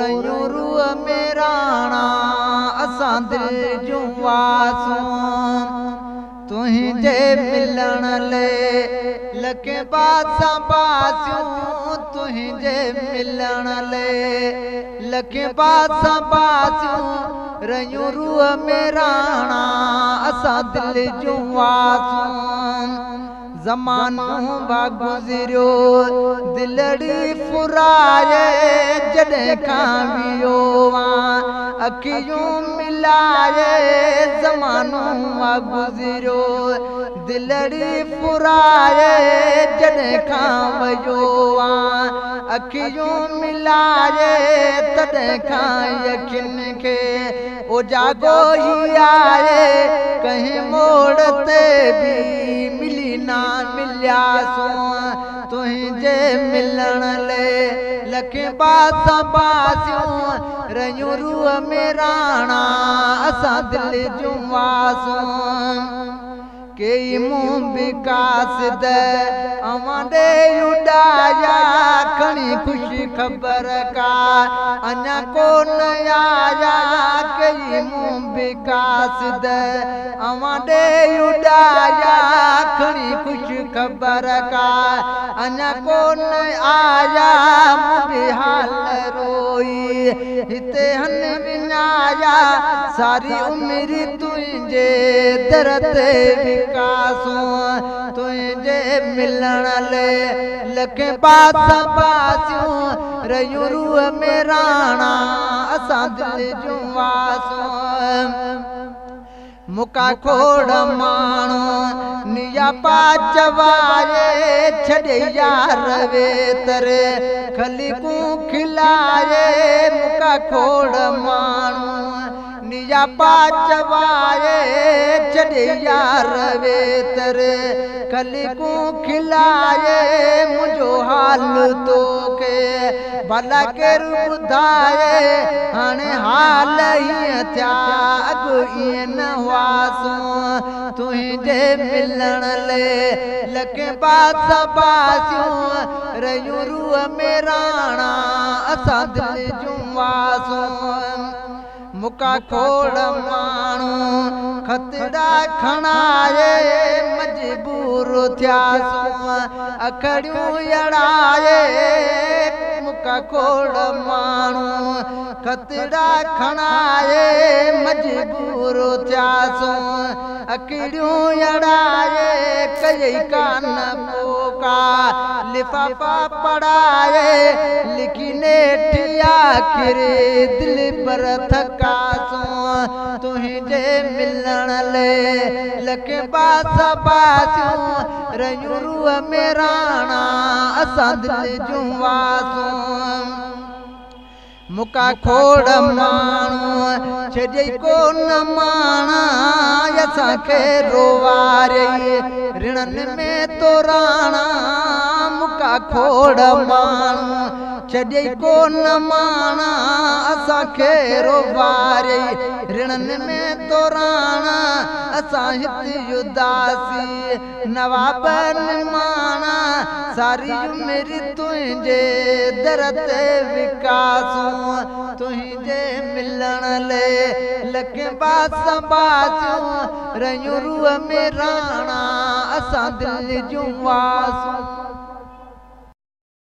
रयूं रूह में राणा असां दिल जूं वासूं तुंहिंजे मिलण ले लखे बासां बासियूं तुंहिंजे मिलण ले लखे बासां बासियूं रयूं रूह में राणा असां दिल जूं वासूं ज़मानो बा गुज़रियो दिलड़ी फुराए जॾहिं खां वियो अखियूं मिलाए ज़मानो बा गुज़रियो दिलड़ी फुराए जॾहिं खां वियो अखियूं मिलाए तॾहिं खां यकीन खे उजागो ही आए कहीं मोड़ ते भी मिली ना मिलियासूं तुंहिंजे मिलण ले लखे बासां बासियूं रयूं रूह में राणा असां दिल जूं वासूं कई मूं विकास दे अवां ॾे उॾाया खणी ख़ुशी ख़बर का अञा कोन आया कई मूं विकास दे अवां ॾे उॾाया खणी ख़ुशी ख़बर का अञा कोन आया मुंहिंजी हाल रोई हिते हन विञाया सारी उमिरि तुंहिंजे दर ते विकासूं तुंहिंजे मिलण ले लखे बासां बासियूं रयूं रूह में राणा असां दिल जूं वासूं मुका खोड़ माण्हू निया पा चवाए छॾे यार वेतरे खलिकूं खिलाए मुका खोड़ माण्हू निया पा चवाए छॾे यार वेतरे खलिकूं खिलाए मुंहिंजो हाल तोखे भला केरु ॿुधाए हाणे हाल हीअं थिया अॻु ईअं न हुआसूं तुंहिंजे मिलण ले लखे बासां बासियूं रयूं रूह में राणा असां दिल जूं वासूं मुका खोड़ माण्हू खतरा खणाए मजबूर थियासूं अखड़ियूं अड़ाए मुका खोड़ माण्हू खतरा खणाए मजबूर थियासूं अखड़ियूं अड़ाए कई कान पोका लिफाफा पढ़ाए लिखी नेठी आखिर दिल पर थकासूं तुंहिंजे मिलण ले लखे बासां बासियूं रयूं रूह में राणा असां दिल जूं वासूं मुका खोड़ माण्हू छॾे कोन माणा असांखे रोवारे ऋणनि में तो राणा मुका खोड़ माण्हू छॾे कोन माणा असांखे रोवारे ऋणनि में तो राणा असां हिते उदासी नवाबनि माणा सारी उमिरि तुंहिंजे दर ते विकासूं तुंहिंजे मिलण ले लखे बासां बासियूं रयूं रूह में राणा असां दिल जूं वासूं